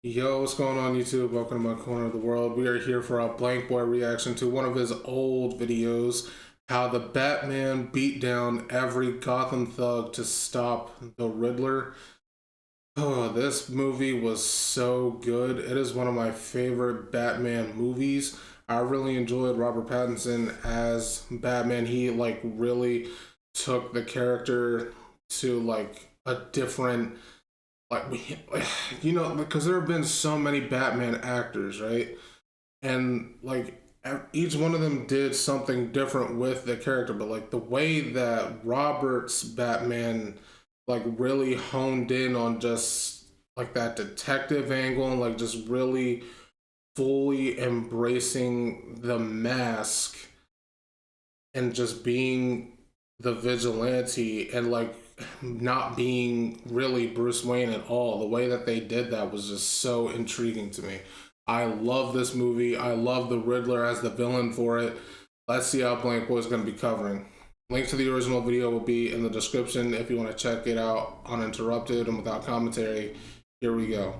Yo, what's going on YouTube? Welcome to my corner of the world. We are here for a BlankBoy reaction to one of his old videos, how the Batman beat down every Gotham thug to stop the Riddler. Oh, this movie was so good. It is one of my favorite Batman movies. I really enjoyed Robert Pattinson as Batman. He really took the character to a different because there have been so many Batman actors, right? And each one of them did something different with the character, but the way that Robert's Batman really honed in on just that detective angle and just really fully embracing the mask and just being the vigilante and not being really Bruce Wayne at all. The way that they did that was just so intriguing to me. I love this movie. I love the Riddler as the villain for it. Let's see how BlankBoy is going to be covering. Link to the original video will be in the description if you want to check it out uninterrupted and without commentary. Here we go.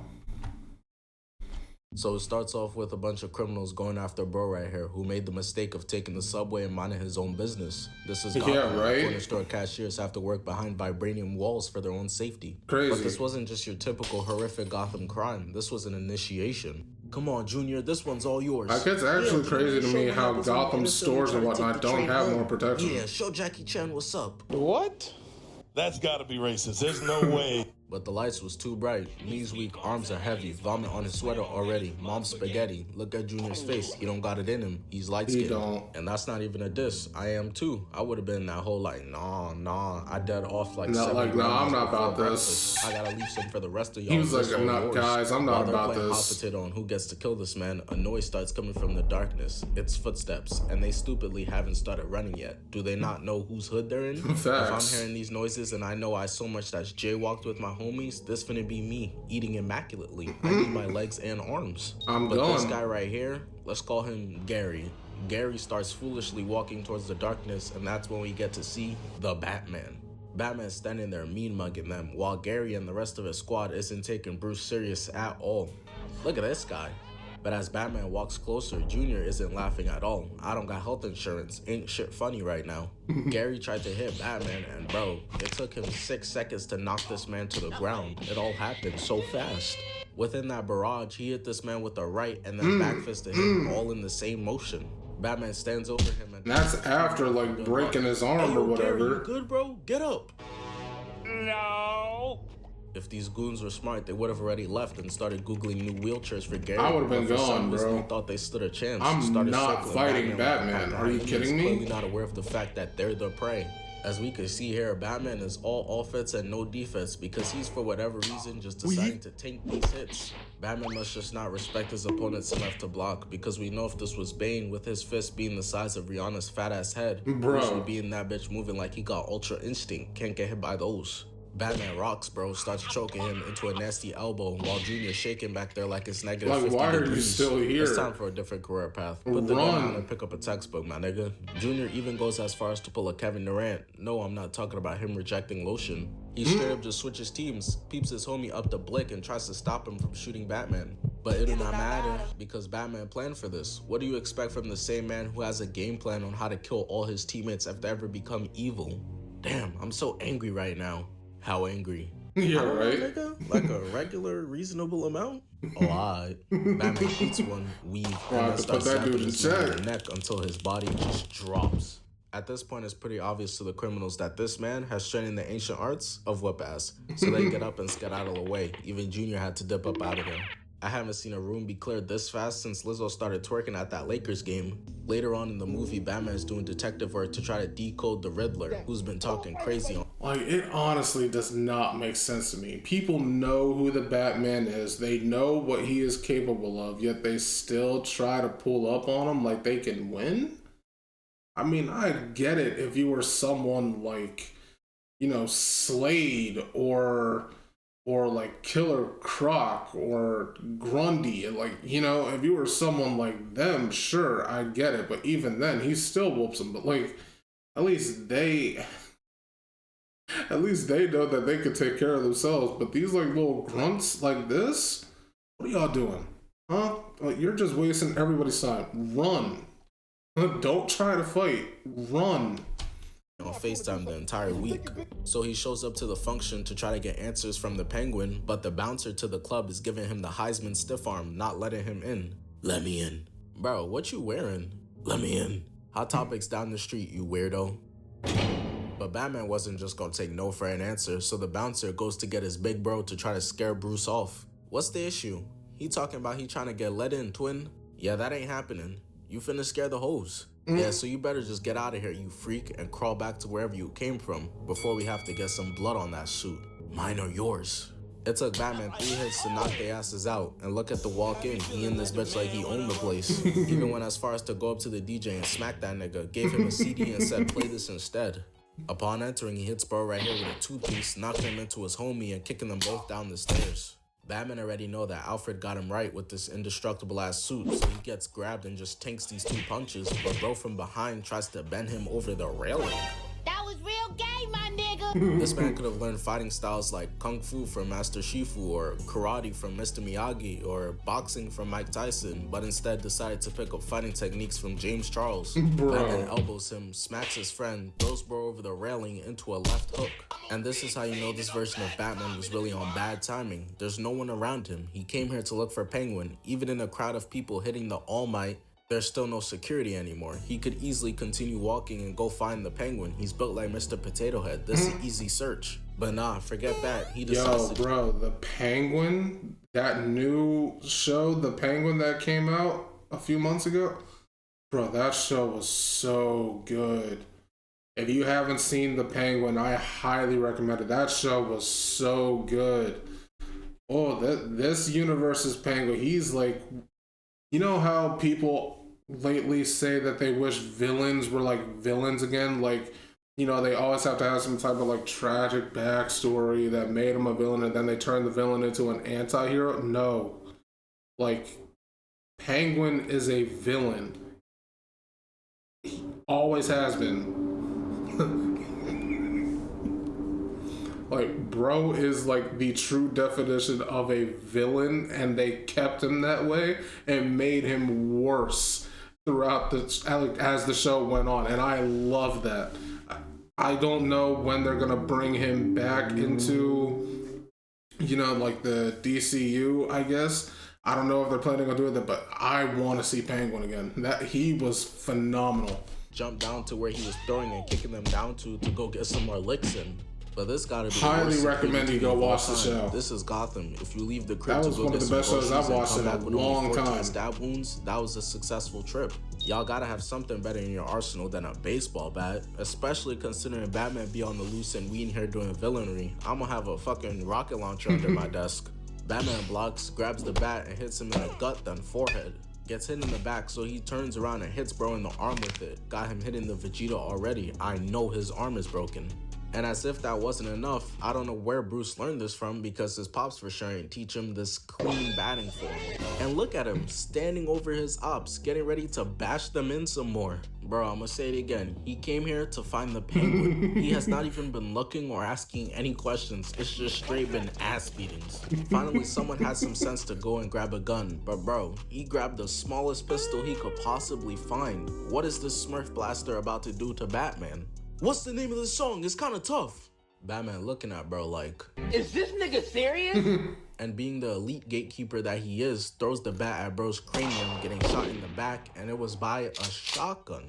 So it starts off with a bunch of criminals going after bro right here who made the mistake of taking the subway and minding his own business. This is Gotham. Yeah, right? Corner store cashiers have to work behind vibranium walls for their own safety. Crazy. But this wasn't just your typical horrific Gotham crime. This was an initiation. Come on, Junior, this one's all yours. It's actually crazy to me how Gotham stores and whatnot don't have more protection. Yeah, show Jackie Chan what's up. What? That's gotta be racist. There's no way. But the lights was too bright. Knees weak, arms are heavy. Vomit on his sweater already. Mom's spaghetti. Look at Junior's face. He don't got it in him. He's light skinned. He don't. And that's not even a diss. I am too. I would have been that whole nah. I dead off I'm not about this. I gotta leave some for the rest of y'all. He was like, guys, I'm not about this. Opposite on who gets to kill this man, a noise starts coming from the darkness. It's footsteps, and they stupidly haven't started running yet. Do they not know whose hood they're in? Facts. If I'm hearing these noises and I know I so much that's jaywalked with my homies, this finna be me eating immaculately. I need my legs and arms. But this guy right here, let's call him Gary. Gary starts foolishly walking towards the darkness, and that's when we get to see the Batman. Batman's standing there mean mugging them, while Gary and the rest of his squad isn't taking Bruce serious at all. Look at this guy. But as Batman walks closer, Junior isn't laughing at all. I don't got health insurance. Ain't shit funny right now. Gary tried to hit Batman, and bro, it took him 6 seconds to knock this man to the ground. It all happened so fast. Within that barrage, he hit this man with a right and then backfisted him all in the same motion. Batman stands over him and that's after breaking his arm or whatever. Gary, you good, bro? Get up. No. If these goons were smart, they would have already left and started Googling new wheelchairs for Gary. I would have been gone, bro. They thought they stood a chance. I'm not fighting Batman. Are you kidding me? Clearly not aware of the fact that they're the prey. As we can see here, Batman is all offense and no defense because he's, for whatever reason, just deciding to tank these hits. Batman must just not respect his opponents enough to block, because we know if this was Bane, with his fist being the size of Rihanna's fat-ass head, Bruce would be in that bitch moving like he got Ultra Instinct. Can't get hit by those. Batman rocks, bro, starts choking him into a nasty elbow while Junior's shaking back there like it's negative 50 why degrees. Are you still here? It's time for a different career path. Put the gun on and pick up a textbook, my nigga. Junior even goes as far as to pull a Kevin Durant. No, I'm not talking about him rejecting lotion. He straight up just switches teams, peeps his homie up the blick and tries to stop him from shooting Batman. But it do not matter because Batman planned for this. What do you expect from the same man who has a game plan on how to kill all his teammates if they ever become evil? Damn, I'm so angry right now. How angry? Yeah, right? Nigga? Like a regular, reasonable amount? Oh, alright. Batman shoots one, weave, and then starts snapping his neck until his body just drops. At this point, it's pretty obvious to the criminals that this man has trained in the ancient arts of whip-ass, so they get up and skedaddle away. Even Junior had to dip up out of there. I haven't seen a room be cleared this fast since Lizzo started twerking at that Lakers game. Later on in the movie, Batman is doing detective work to try to decode the Riddler, who's been talking crazy on. It honestly does not make sense to me. People know who the Batman is. They know what he is capable of, yet they still try to pull up on him like they can win? I mean, I get it if you were someone like, Slade or Killer Croc or Grundy, if you were someone like them, sure, I get it. But even then, he still whoops them. But at least they know that they could take care of themselves. But these little grunts like this, what What y'all doing? Huh? Like, you're just wasting everybody's time. Run. Don't try to fight. Run. On FaceTime the entire week. So he shows up to the function to try to get answers from the Penguin, but the bouncer to the club is giving him the Heisman stiff arm, not letting him in. Let me in. Bro, what you wearing? Let me in. Hot Topics down the street, you weirdo. But Batman wasn't just gonna take no for an answer, so the bouncer goes to get his big bro to try to scare Bruce off. What's the issue? He talking about he trying to get let in, twin? Yeah, that ain't happening. You finna scare the hoes. Yeah, so you better just get out of here, you freak, and crawl back to wherever you came from before we have to get some blood on that suit. Mine or yours. It took Batman 3 hits to knock their asses out, and look at the walk-in. He in this bitch like he owned the place. Even went as far as to go up to the DJ and smack that nigga, gave him a CD and said play this instead. Upon entering, he hits bro right here with a two-piece, knocking him into his homie and kicking them both down the stairs. Batman already know that Alfred got him right with this indestructible ass suit, so he gets grabbed and just tanks these 2 punches, but bro from behind tries to bend him over the railing. That was real gay, my nigga. This man could have learned fighting styles like Kung Fu from Master Shifu, or Karate from Mr. Miyagi, or boxing from Mike Tyson, but instead decided to pick up fighting techniques from James Charles. Batman elbows him, smacks his friend, throws bro over the railing into a left hook. And this is how you know this version of Batman was really on bad timing. There's no one around him. He came here to look for Penguin. Even in a crowd of people hitting the All Might, there's still no security anymore. He could easily continue walking and go find the Penguin. He's built like Mr. Potato Head. This is an easy search. But nah, forget that. He decides bro, the Penguin, that new show, The Penguin that came out a few months ago, bro, that show was so good. If you haven't seen The Penguin, I highly recommend it. That show was so good. Oh, this universe's Penguin, he's like, you know how people lately say that they wish villains were like villains again? Like, you know, they always have to have some type of like tragic backstory that made him a villain and then they turn the villain into an anti-hero. No. Like, Penguin is a villain. He always has been. Like, bro is like the true definition of a villain, and they kept him that way and made him worse throughout as the show went on, and I love that. I don't know when they're gonna bring him back into, you know, like the DCU, I guess. I don't know if they're planning on doing that, but I want to see Penguin again. That he was phenomenal. Jumped down to where he was throwing and kicking them down to go get some more licks in. But this gotta be highly recommend you go watch the show. This is Gotham. If you leave the crib that was one of the best shows I've watched in a long time. Stab wounds, that was a successful trip. Y'all gotta have something better in your arsenal than a baseball bat, especially considering Batman be on the loose and we in here doing villainy. I'm gonna have a fucking rocket launcher under my desk. Batman blocks, grabs the bat and hits him in the gut, then forehead. Gets hit in the back, so he turns around and hits bro in the arm with it. Got him hitting the Vegeta already. I know his arm is broken. And as if that wasn't enough, I don't know where Bruce learned this from because his pops for sure ain't teach him this clean batting form. And look at him, standing over his ops, getting ready to bash them in some more. Bro, I'ma say it again. He came here to find the Penguin. He has not even been looking or asking any questions. It's just straight been ass beatings. Finally, someone had some sense to go and grab a gun. But bro, he grabbed the smallest pistol he could possibly find. What is this Smurf blaster about to do to Batman? What's the name of the song? It's kind of tough. Batman looking at bro like, is this nigga serious? And being the elite gatekeeper that he is, throws the bat at bro's cranium, getting shot in the back, and it was by a shotgun.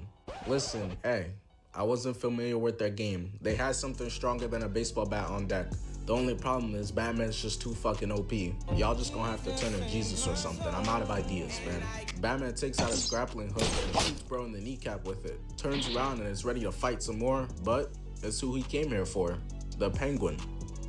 Listen, hey, I wasn't familiar with their game. They had something stronger than a baseball bat on deck. The only problem is Batman's just too fucking OP. Y'all just gonna have to turn to Jesus or something. I'm out of ideas, man. Batman takes out his grappling hook and shoots bro in the kneecap with it. Turns around and is ready to fight some more, but it's who he came here for, the Penguin.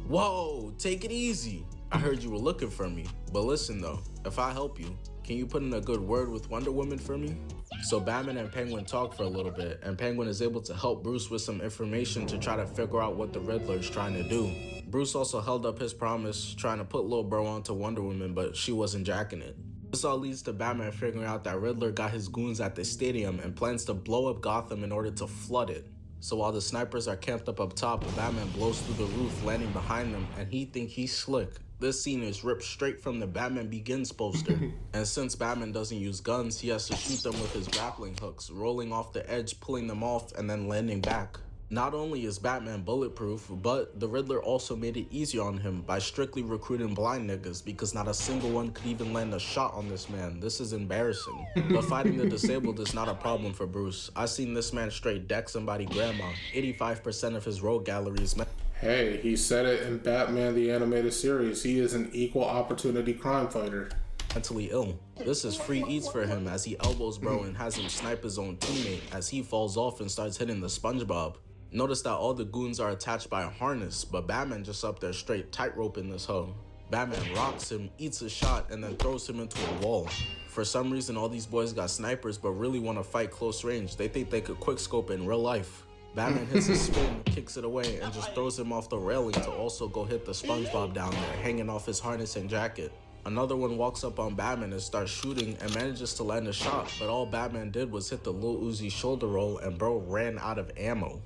Whoa, take it easy. I heard you were looking for me. But listen though, if I help you, can you put in a good word with Wonder Woman for me? So Batman and Penguin talk for a little bit, and Penguin is able to help Bruce with some information to try to figure out what the Riddler is trying to do. Bruce also held up his promise, trying to put Lil Bro onto Wonder Woman, but she wasn't jacking it. This all leads to Batman figuring out that Riddler got his goons at the stadium and plans to blow up Gotham in order to flood it. So while the snipers are camped up top, Batman blows through the roof, landing behind them, and he think he's slick. This scene is ripped straight from the Batman Begins poster. And since Batman doesn't use guns, he has to shoot them with his grappling hooks, rolling off the edge, pulling them off, and then landing back. Not only is Batman bulletproof, but the Riddler also made it easier on him by strictly recruiting blind niggas because not a single one could even land a shot on this man. This is embarrassing. But fighting the disabled is not a problem for Bruce. I seen this man straight deck somebody grandma. 85% of his rogue gallery is Hey, he said it in Batman the Animated Series. He is an equal opportunity crime fighter. Mentally ill. This is free eats for him as he elbows bro and has him snipe his own teammate as he falls off and starts hitting the SpongeBob. Notice that all the goons are attached by a harness, but Batman just up there straight tightrope in this hoe. Batman rocks him, eats a shot, and then throws him into a wall. For some reason, all these boys got snipers but really want to fight close range. They think they could quickscope in real life. Batman hits a spin, kicks it away, and just throws him off the railing to also go hit the SpongeBob down there, hanging off his harness and jacket. Another one walks up on Batman and starts shooting and manages to land a shot, but all Batman did was hit the Lil Uzi shoulder roll and bro ran out of ammo.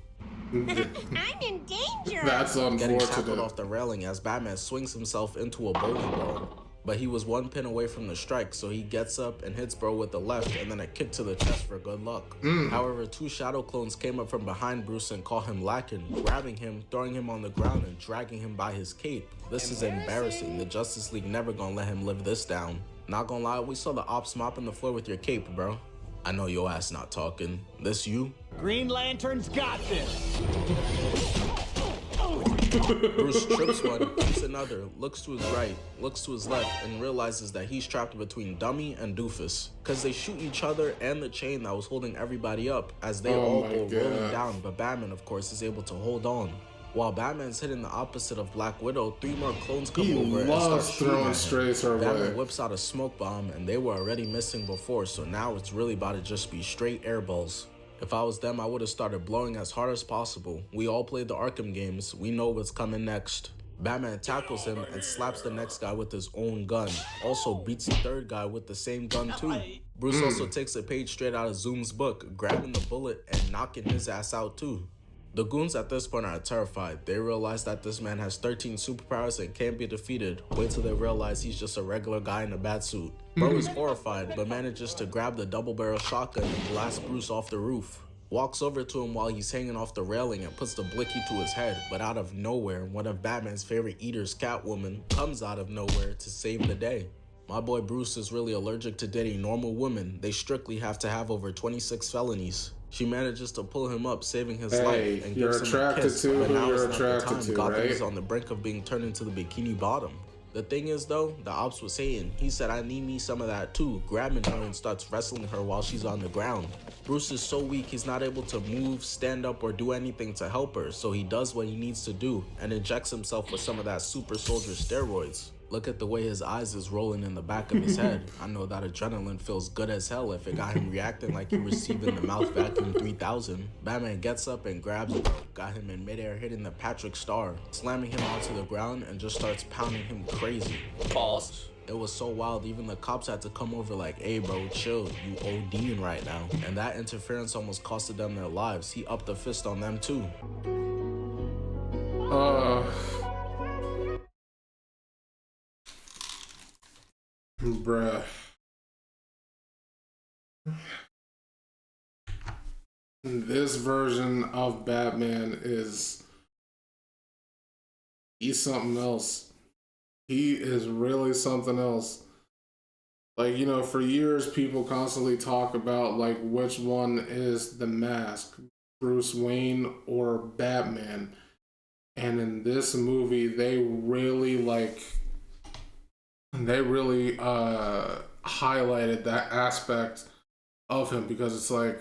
I'm in danger. That's unfortunate. Getting tackled off the railing as Batman swings himself into a bowling ball. But he was one pin away from the strike, so he gets up and hits bro with the left and then a kick to the chest for good luck. However, two shadow clones came up from behind Bruce and caught him lacking, grabbing him, throwing him on the ground, and dragging him by his cape. This is embarrassing. The Justice League never gonna let him live this down. Not gonna lie, we saw the ops mopping the floor with your cape, bro. I know your ass not talking. This you? Green Lantern's got this. Bruce trips one, shoots another, looks to his right, looks to his left, and realizes that he's trapped between Dummy and Doofus. Cause they shoot each other and the chain that was holding everybody up as they all go rolling down, but Batman of course is able to hold on. While Batman's hitting the opposite of Black Widow, 3 more clones come over and start shooting at him. Batman whips out a smoke bomb and they were already missing before, so now it's really about to just be straight airballs. If I was them, I would have started blowing as hard as possible. We all played the Arkham games. We know what's coming next. Batman tackles him and slaps the next guy with his own gun. Also beats the third guy with the same gun too. Bruce also takes a page straight out of Zoom's book, grabbing the bullet and knocking his ass out too. The goons at this point are terrified. They realize that this man has 13 superpowers and can't be defeated. Wait till they realize he's just a regular guy in a bat suit. Bro is horrified, but manages to grab the double-barrel shotgun and blast Bruce off the roof. Walks over to him while he's hanging off the railing and puts the blicky to his head, but out of nowhere, one of Batman's favorite eaters, Catwoman, comes out of nowhere to save the day. My boy Bruce is really allergic to dating normal women. They strictly have to have over 26 felonies. She manages to pull him up, saving his life, and gives him a kiss, but now is not the time. Gotham is on the brink of being turned into the Bikini Bottom. The thing is though, the ops was saying, he said I need me some of that too, grabbing her and starts wrestling her while she's on the ground. Bruce is so weak he's not able to move, stand up, or do anything to help her, so he does what he needs to do and injects himself with some of that super soldier steroids. Look at the way his eyes is rolling in the back of his head. I know that adrenaline feels good as hell if it got him reacting like he receiving the mouth vacuum 3000. Batman gets up and grabs him, got him in midair hitting the Patrick Star, slamming him onto the ground and just starts pounding him crazy. Pause. It was so wild, even the cops had to come over like, hey bro, chill, you ODing right now. And that interference almost costed them their lives. He upped the fist on them too. Bruh. This version of Batman he's something else. He is really something else. Like, you know, for years people constantly talk about like which one is the mask, Bruce Wayne or Batman. And in this movie, they really highlighted that aspect of him, because it's like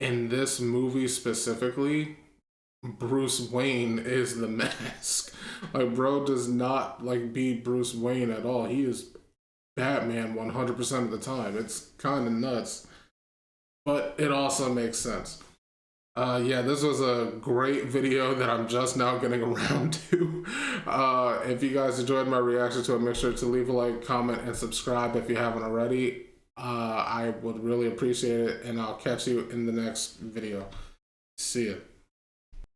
in this movie specifically, Bruce Wayne is the mask. Like, bro does not like be Bruce Wayne at all. He is Batman 100% of the time. It's kind of nuts, but it also makes sense. Yeah, this was a great video that I'm just now getting around to. If you guys enjoyed my reaction to it, make sure to leave a like, comment, and subscribe if you haven't already. I would really appreciate it, and I'll catch you in the next video. See ya.